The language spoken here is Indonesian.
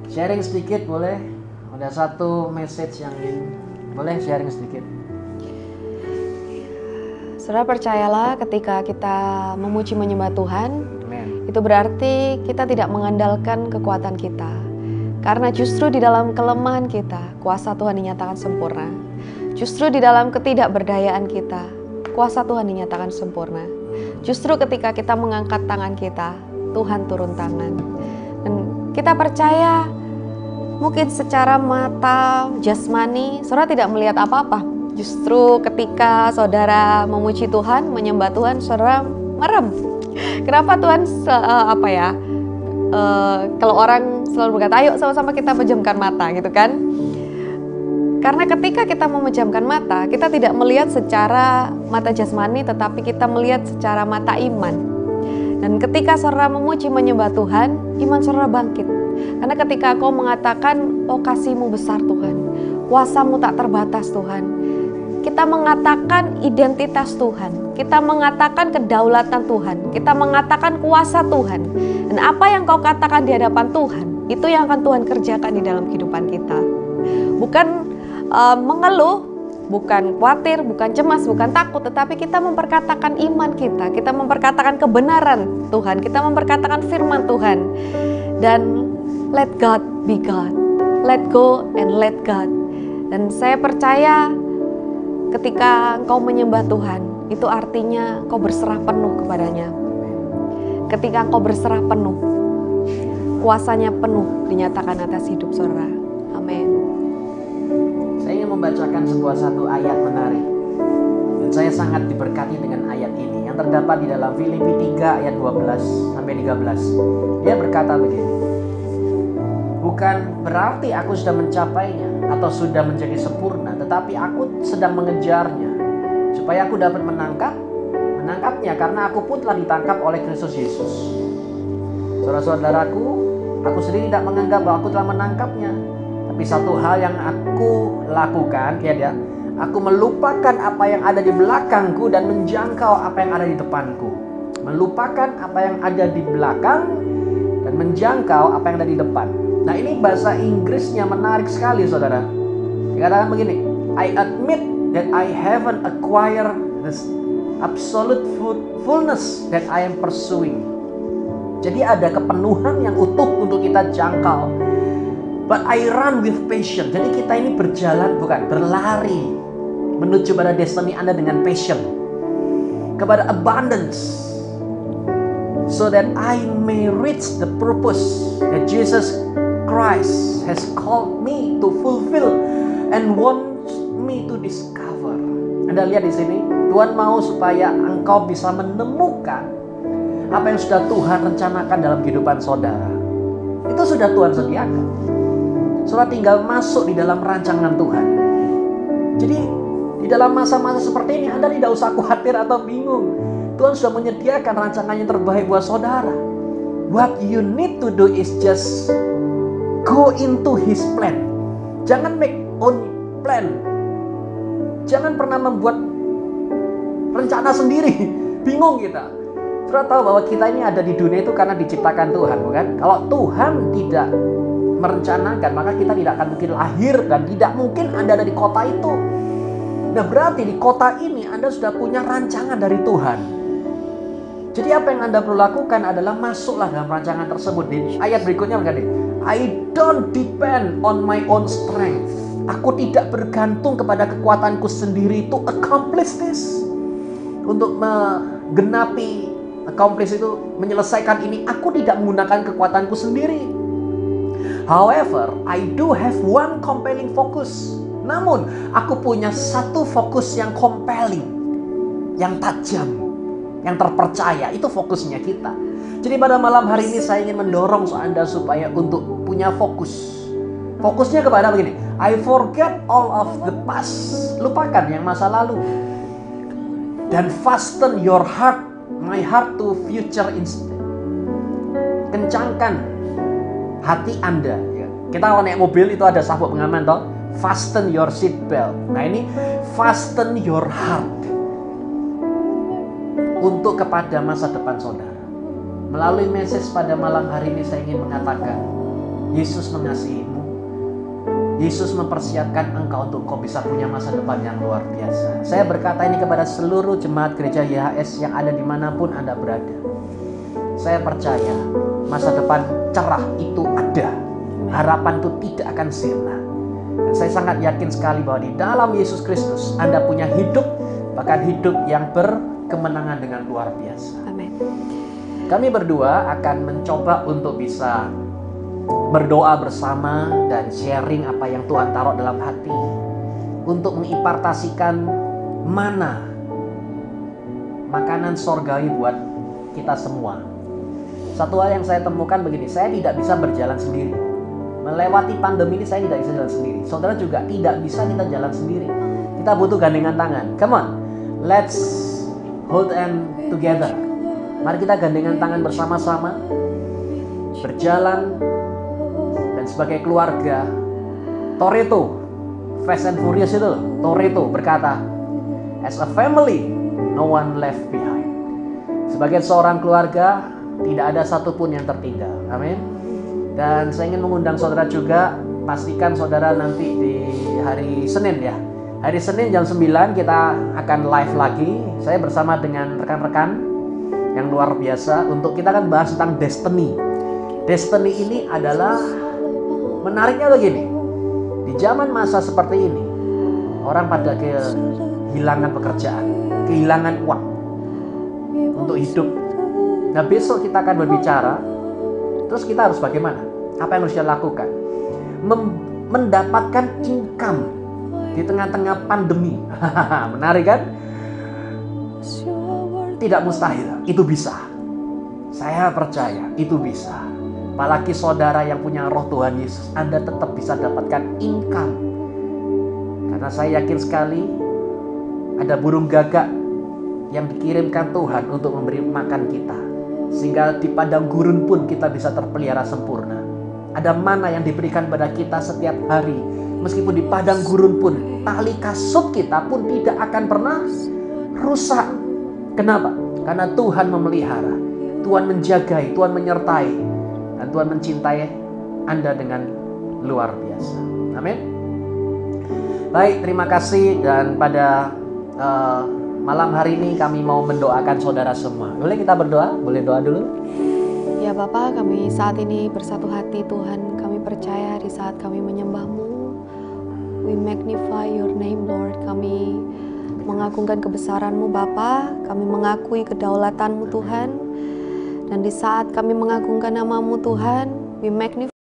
Sharing sedikit boleh? Ada satu message yang ingin boleh sharing sedikit. Saudara percayalah ketika kita memuji menyembah Tuhan, Amen. itu berarti kita tidak mengandalkan kekuatan kita. Karena justru di dalam kelemahan kita, kuasa Tuhan dinyatakan sempurna. Justru di dalam ketidakberdayaan kita, kuasa Tuhan dinyatakan sempurna. Justru ketika kita mengangkat tangan kita, Tuhan turun tangan. Dan kita percaya mungkin secara mata jasmani, saudara tidak melihat apa-apa. Justru ketika saudara memuji Tuhan, menyembah Tuhan, saudara merem. Kenapa Tuhan kalau orang selalu berkata, ayo sama-sama kita pejamkan mata gitu kan. Karena ketika kita memejamkan mata, kita tidak melihat secara mata jasmani, tetapi kita melihat secara mata iman. Dan ketika saudara memuji menyembah Tuhan, iman saudara bangkit. Karena ketika kau mengatakan, oh kasih-Mu besar Tuhan, kuasa-Mu tak terbatas Tuhan, kita mengatakan identitas Tuhan, kita mengatakan kedaulatan Tuhan, kita mengatakan kuasa Tuhan. Dan apa yang kau katakan di hadapan Tuhan, itu yang akan Tuhan kerjakan di dalam kehidupan kita. Bukan mengeluh, bukan khawatir, bukan cemas, bukan takut, tetapi kita memperkatakan iman kita memperkatakan kebenaran Tuhan, kita memperkatakan firman Tuhan. Dan let God be God, let go and let God. Dan saya percaya ketika engkau menyembah Tuhan, itu artinya engkau berserah penuh kepadanya. Ketika engkau berserah penuh, kuasanya penuh dinyatakan atas hidup saudara. Amin. Saya ingin membacakan satu ayat menarik. Dan saya sangat diberkati dengan ayat ini yang terdapat di dalam Filipi 3 ayat 12 sampai 13. Dia berkata begini. Bukan berarti aku sudah mencapainya atau sudah menjadi sempurna, tetapi aku sedang mengejarnya supaya aku dapat menangkapnya, karena aku pun telah ditangkap oleh Kristus Yesus. Saudara-saudaraku, aku sendiri tidak menganggap bahwa aku telah menangkapnya, tapi satu hal yang aku lakukan, aku melupakan apa yang ada di belakangku dan menjangkau apa yang ada di depanku. Melupakan apa yang ada di belakang dan menjangkau apa yang ada di depan. Nah, ini bahasa Inggrisnya menarik sekali, saudara. Dikatakan begini, I admit that I haven't acquired this absolute fullness that I am pursuing. Jadi ada kepenuhan yang utuh untuk kita jangkau. But I run with passion. Jadi kita ini berlari menuju pada destiny Anda dengan passion, kepada abundance, so that I may reach the purpose that Jesus Christ has called me to fulfill and wants me to discover. Anda lihat di sini, Tuhan mau supaya engkau bisa menemukan apa yang sudah Tuhan rencanakan dalam kehidupan saudara. Itu sudah Tuhan sediakan. Saudara tinggal masuk di dalam rancangan Tuhan. Jadi di dalam masa-masa seperti ini Anda tidak usah khawatir atau bingung. Tuhan sudah menyediakan rancangan yang terbaik buat saudara. What you need to do is just go into His plan. Jangan make own plan. Jangan pernah membuat rencana sendiri. Bingung kita. Saudara tahu bahwa kita ini ada di dunia itu karena diciptakan Tuhan, bukan? Kalau Tuhan tidak merencanakan, maka kita tidak akan mungkin lahir dan tidak mungkin Anda ada di kota itu. Nah, berarti di kota ini Anda sudah punya rancangan dari Tuhan. Jadi apa yang Anda perlu lakukan adalah masuklah dalam rancangan tersebut. Di ayat berikutnya berkata, I don't depend on my own strength. Aku tidak bergantung kepada kekuatanku sendiri to accomplish this. Untuk menggenapi, accomplish itu menyelesaikan ini, aku tidak menggunakan kekuatanku sendiri. However, I do have one compelling focus. Namun, aku punya satu fokus yang compelling, yang tajam, yang terpercaya. Itu fokusnya kita. Jadi pada malam hari ini saya ingin mendorong Anda supaya untuk punya fokus. Fokusnya kepada begini, I forget all of the past. Lupakan yang masa lalu. Dan fasten your heart, my heart to future instant. Kencangkan hati Anda. Kita kalau naik mobil itu ada sabuk pengaman toh. Fasten your seat belt. Nah ini fasten your heart untuk kepada masa depan saudara. Melalui message pada malam hari ini saya ingin mengatakan, Yesus mengasihimu. Yesus mempersiapkan engkau untuk kau bisa punya masa depan yang luar biasa. Saya berkata ini kepada seluruh jemaat gereja YHS yang ada dimanapun Anda berada. Saya percaya masa depan cerah itu ada. Harapan itu tidak akan sirna. Dan saya sangat yakin sekali bahwa di dalam Yesus Kristus Anda punya hidup, bahkan hidup yang berkemenangan dengan luar biasa. Amin. Kami berdua akan mencoba untuk bisa berdoa bersama dan sharing apa yang Tuhan taruh dalam hati untuk mengimpartasikan mana makanan sorgawi buat kita semua. Satu hal yang saya temukan begini, saya tidak bisa berjalan sendiri. Melewati pandemi ini saya tidak bisa jalan sendiri. Saudara juga tidak bisa kita jalan sendiri. Kita butuh gandengan tangan. Come on, let's hold hand together. Mari kita gandengan tangan bersama-sama, berjalan, dan sebagai keluarga. Toretto, Fast and Furious itu, Toretto berkata, as a family, no one left behind. Sebagai seorang keluarga, tidak ada satupun yang tertinggal. Amin. Dan saya ingin mengundang saudara juga, pastikan saudara nanti di hari Senin ya. Hari Senin jam 9 kita akan live lagi. Saya bersama dengan rekan-rekan yang luar biasa untuk kita akan bahas tentang destiny. Destiny ini adalah menariknya begini. Di zaman masa seperti ini, orang pada kehilangan pekerjaan, kehilangan uang untuk hidup. Nah, besok kita akan berbicara, terus kita harus bagaimana? Apa yang harus kita lakukan? Mendapatkan income di tengah-tengah pandemi. Menarik kan? Tidak mustahil, itu bisa. Saya percaya itu bisa. Apalagi saudara yang punya roh Tuhan Yesus, Anda tetap bisa dapatkan income. Karena saya yakin sekali ada burung gagak yang dikirimkan Tuhan untuk memberi makan kita. Sehingga di padang gurun pun kita bisa terpelihara sempurna. Ada mana yang diberikan pada kita setiap hari. Meskipun di padang gurun pun, tali kasut kita pun tidak akan pernah rusak. Kenapa? Karena Tuhan memelihara, Tuhan menjagai, Tuhan menyertai, dan Tuhan mencintai Anda dengan luar biasa. Amin. Baik, terima kasih. Dan pada malam hari ini kami mau mendoakan saudara semua. Boleh kita berdoa? Boleh doa dulu? Ya Bapa, kami saat ini bersatu hati Tuhan. Kami percaya di saat kami menyembah-Mu, we magnify your name Lord. Kami mengagungkan kebesaran-Mu Bapa. Kami mengakui kedaulatan-Mu Tuhan. Dan di saat kami mengagungkan nama-Mu Tuhan, we magnify